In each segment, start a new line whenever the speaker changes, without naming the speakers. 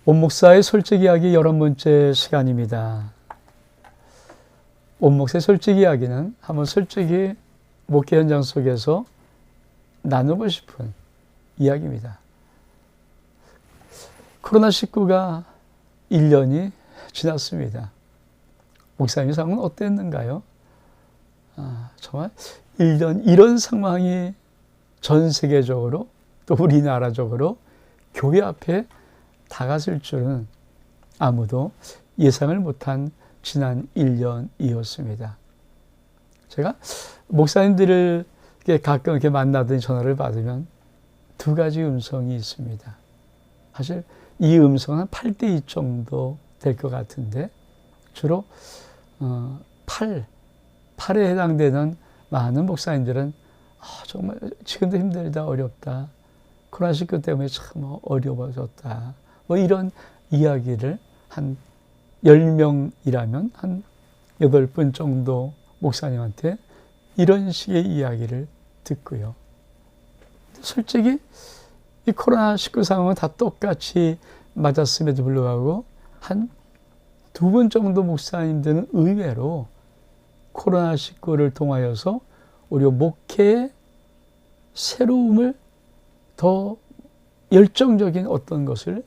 온 목사의 솔직 이야기 11번째 시간입니다. 온 목사의 솔직 이야기는 한번 솔직히 목회 현장 속에서 나누고 싶은 이야기입니다. 코로나19가 1년이 지났습니다. 목사님 상황은 어땠는가요? 정말 1년 이런 상황이 전 세계적으로 또 우리나라적으로 교회 앞에 다가설 줄은 아무도 예상을 못한 지난 1년이었습니다. 제가 목사님들을 가끔 이렇게 만나더니 전화를 받으면 두 가지 음성이 있습니다. 사실 이 음성은 한 8대2 정도 될 것 같은데 주로 8에 해당되는 많은 목사님들은 정말 지금도 힘들다, 어렵다. 코로나19 때문에 참 어려워졌다. 뭐 이런 이야기를 한 10명이라면 한 8분 정도 목사님한테 이런 식의 이야기를 듣고요. 솔직히 이 코로나19 상황은 다 똑같이 맞았음에도 불구하고 한 2분 정도 목사님들은 의외로 코로나19를 통하여서 우리 목회의 새로움을 더 열정적인 어떤 것을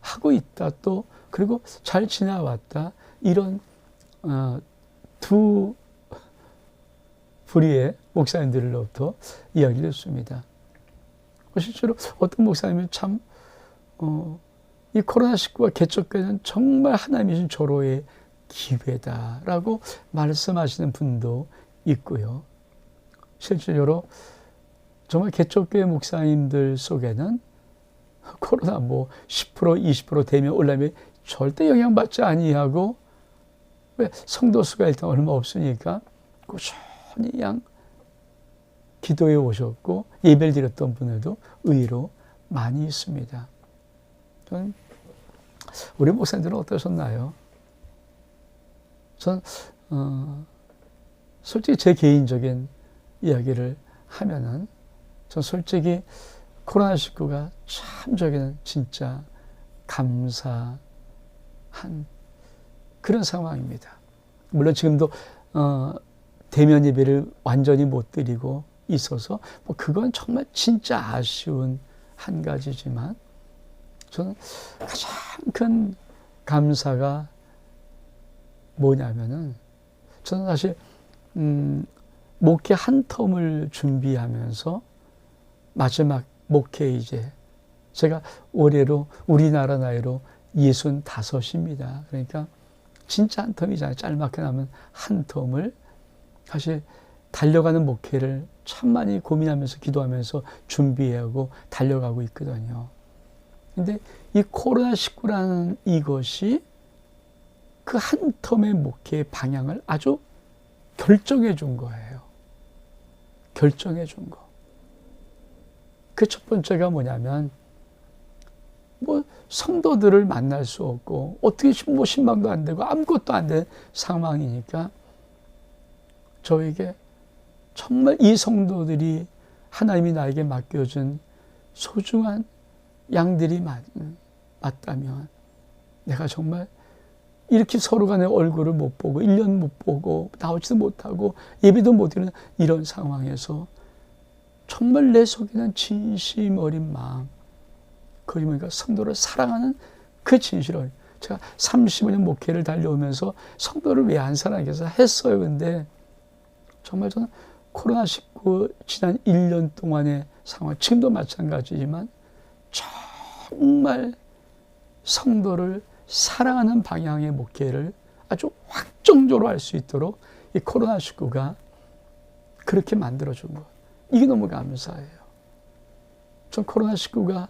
하고 있다. 또 그리고 잘 지나왔다. 이런 두 부류의 목사님들로부터 이야기를 했습니다. 실제로 어떤 목사님은 참 이 코로나19가 개척교회는 정말 하나님이 주신 조로의 기회다라고 말씀하시는 분도 있고요. 실제로 정말 개척교회 목사님들 속에는 코로나 10% 20% 되면 올라면 절대 영향받지 아니하고, 왜 성도 수가 일단 얼마 없으니까 꾸준히 기도해 오셨고 예배를 드렸던 분들도 의외로 많이 있습니다. 저는 우리 목사님들은 어떠셨나요? 전 솔직히 제 개인적인 이야기를 하면은 전 솔직히 코로나19가 참 저기는 진짜 감사한 그런 상황입니다. 물론 지금도 대면 예배를 완전히 못 드리고 있어서 그건 정말 진짜 아쉬운 한 가지지만 저는 가장 큰 감사가 뭐냐면은 저는 사실 목회 한 텀을 준비하면서 마지막 목회 이제 제가 올해로 우리나라 나이로 65입니다. 그러니까 진짜 한 텀이잖아요. 짤막하게 나면 한 텀을 사실 달려가는 목회를 참 많이 고민하면서 기도하면서 준비하고 달려가고 있거든요. 근데 이 코로나19라는 이것이 그 한 텀의 목회의 방향을 아주 결정해 준 거예요. 결정해 준 거. 그 첫 번째가 뭐냐면 성도들을 만날 수 없고 어떻게 신방도 안 되고 아무것도 안 된 상황이니까 저에게 정말 이 성도들이 하나님이 나에게 맡겨준 소중한 양들이 맞다면 내가 정말 이렇게 서로 간의 얼굴을 못 보고 1년 못 보고 나오지도 못하고 예배도 못 드리는 이런 상황에서 정말 내 속에는 진심 어린 마음, 그러니까 성도를 사랑하는 그 진실을 제가 35년 목회를 달려오면서 성도를 왜 안 사랑하겠어 했어요. 근데 정말 저는 코로나19 지난 1년 동안의 상황, 지금도 마찬가지지만 정말 성도를 사랑하는 방향의 목회를 아주 확정적으로 할 수 있도록 이 코로나19가 그렇게 만들어준 것. 이게 너무 감사해요. 전 코로나19가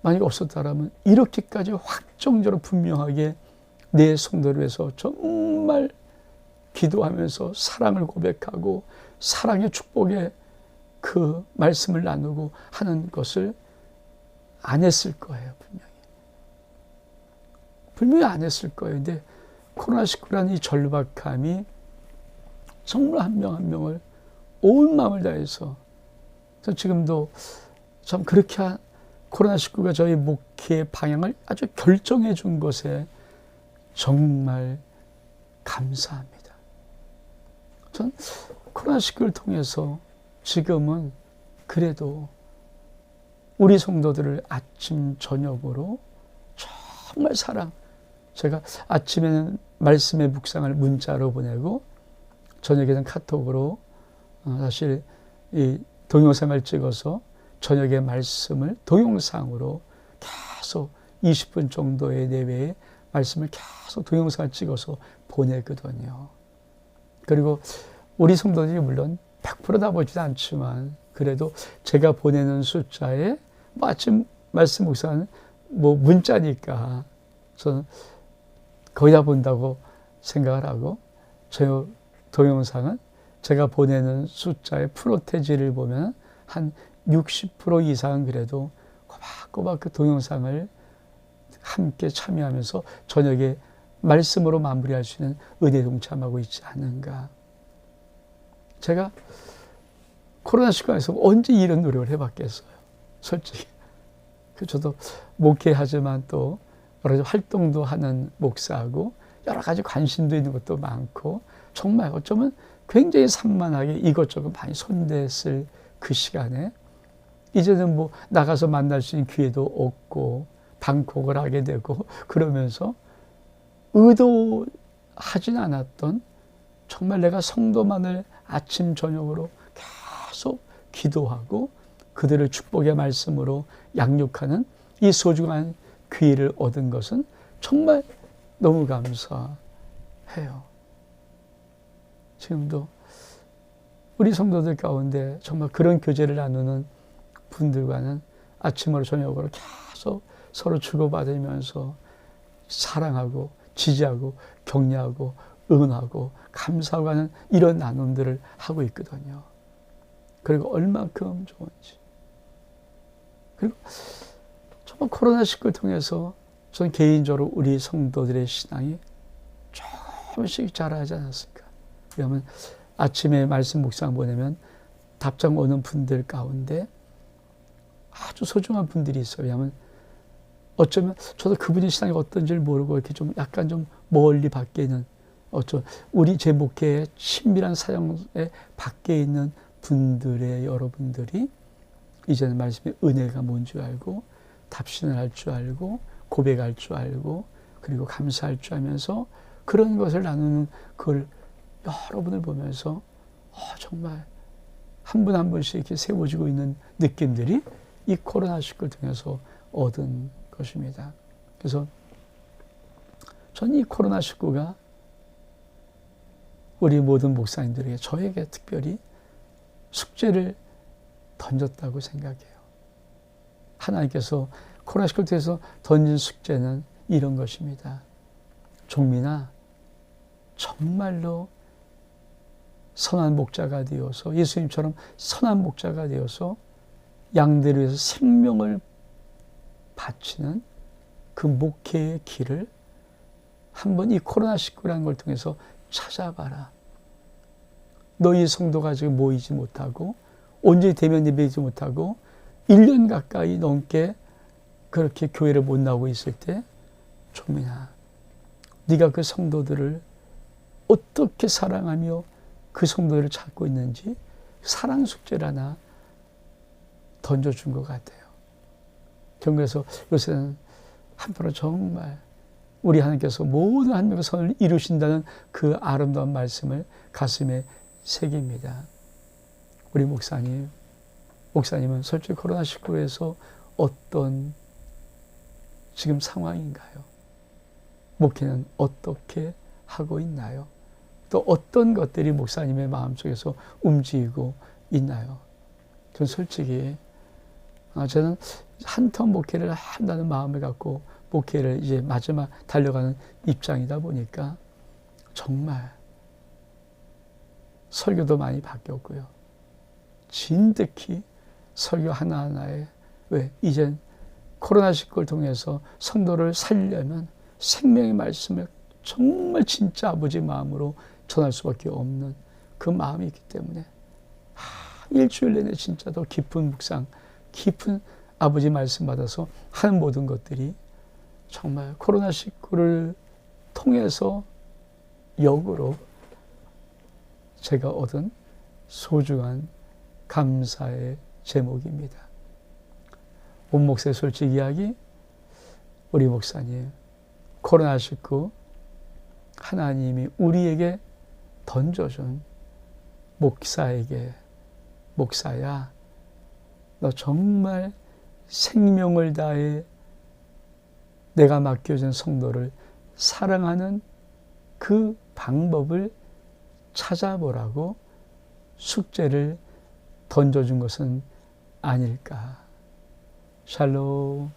만약 없었다면 이렇게까지 확정적으로 분명하게 내 성도를 위해서 정말 기도하면서 사랑을 고백하고 사랑의 축복의 그 말씀을 나누고 하는 것을 안 했을 거예요. 분명히 안 했을 거예요. 근데 코로나19라는 이 절박함이 정말 한 명 한 명을 온 마음을 다해서 지금도 참 그렇게 코로나19가 저희 목회의 방향을 아주 결정해 준 것에 정말 감사합니다. 전 코로나19를 통해서 지금은 그래도 우리 성도들을 아침 저녁으로 정말 제가 아침에는 말씀의 묵상을 문자로 보내고 저녁에는 카톡으로 사실 이 동영상을 찍어서 저녁에 말씀을 동영상으로 계속 20분 정도의 내외에 말씀을 계속 동영상을 찍어서 보내거든요. 그리고 우리 성도들이 물론 100%다 보지도 않지만 그래도 제가 보내는 숫자에 뭐 아침 말씀 묵상은 뭐 문자니까 저는 거의 다 본다고 생각을 하고 저 동영상은 제가 보내는 숫자의 프로테지를 보면 한 60% 이상은 그래도 꼬박꼬박 그 동영상을 함께 참여하면서 저녁에 말씀으로 마무리할 수 있는 은혜 동참하고 있지 않은가. 제가 코로나 시간에서 언제 이런 노력을 해봤겠어요. 솔직히. 저도 목회하지만 또 여러 가지 활동도 하는 목사하고 여러 가지 관심도 있는 것도 많고 정말 어쩌면 굉장히 산만하게 이것저것 많이 손댔을 그 시간에 이제는 뭐 나가서 만날 수 있는 기회도 없고 방콕을 하게 되고 그러면서 의도하진 않았던 정말 내가 성도만을 아침 저녁으로 계속 기도하고 그들을 축복의 말씀으로 양육하는 이 소중한 기회를 얻은 것은 정말 너무 감사해요. 지금도 우리 성도들 가운데 정말 그런 교제를 나누는 분들과는 아침으로 저녁으로 계속 서로 주고받으면서 사랑하고 지지하고 격려하고 응원하고 감사하고 하는 이런 나눔들을 하고 있거든요. 그리고 얼만큼 좋은지. 그리고 정말 코로나19를 통해서 저는 개인적으로 우리 성도들의 신앙이 조금씩 자라지 않았을까. 왜냐하면 아침에 말씀 묵상 보내면 답장 오는 분들 가운데 아주 소중한 분들이 있어요. 왜냐하면 어쩌면 저도 그분의 신앙이 어떤지를 모르고 이렇게 좀 약간 좀 멀리 밖에 있는 우리 제 목회의 친밀한 사역에 밖에 있는 분들의 여러분들이 이제는 말씀의 은혜가 뭔지 알고 답신을 할 줄 알고 고백할 줄 알고 그리고 감사할 줄 알면서 그런 것을 나누는 그걸 여러분을 보면서 정말 한 분 한 분씩 이렇게 세워지고 있는 느낌들이 이 코로나19를 통해서 얻은 것입니다. 그래서 저는 이 코로나19가 우리 모든 목사님들에게 저에게 특별히 숙제를 던졌다고 생각해요. 하나님께서 코로나19를 통해서 던진 숙제는 이런 것입니다. 종민아, 정말로 선한 목자가 되어서 예수님처럼 선한 목자가 되어서 양들을 위해서 생명을 바치는 그 목회의 길을 한번 이 코로나19라는 걸 통해서 찾아봐라. 너희 성도가 지금 모이지 못하고 온전히 대면 예배이지 못하고 1년 가까이 넘게 그렇게 교회를 못 나오고 있을 때 종민아, 네가 그 성도들을 어떻게 사랑하며 그 성도들을 찾고 있는지 사랑 숙제를 하나 던져준 것 같아요. 그래서 요새는 한편으로 정말 우리 하나님께서 모든 한 명의 선을 이루신다는 그 아름다운 말씀을 가슴에 새깁니다. 우리 목사님은 솔직히 코로나19에서 어떤 지금 상황인가요? 목회는 어떻게 하고 있나요? 또 어떤 것들이 목사님의 마음속에서 움직이고 있나요? 전 솔직히 저는 한 턴 목회를 한다는 마음을 갖고 목회를 이제 마지막 달려가는 입장이다 보니까 정말 설교도 많이 바뀌었고요. 진득히 설교 하나하나에 이젠 코로나19를 통해서 성도를 살리려면 생명의 말씀을 정말 진짜 아버지 마음으로 전할 수밖에 없는 그 마음이 있기 때문에 일주일 내내 진짜 더 깊은 묵상, 깊은 아버지 말씀 받아서 하는 모든 것들이 정말 코로나19를 통해서 역으로 제가 얻은 소중한 감사의 제목입니다. 온 목사의 솔직 이야기, 우리 목사님, 코로나19 하나님이 우리에게 던져준 목사에게, 목사야, 너 정말 생명을 다해 내가 맡겨진 성도를 사랑하는 그 방법을 찾아보라고 숙제를 던져준 것은 아닐까. 샬롬.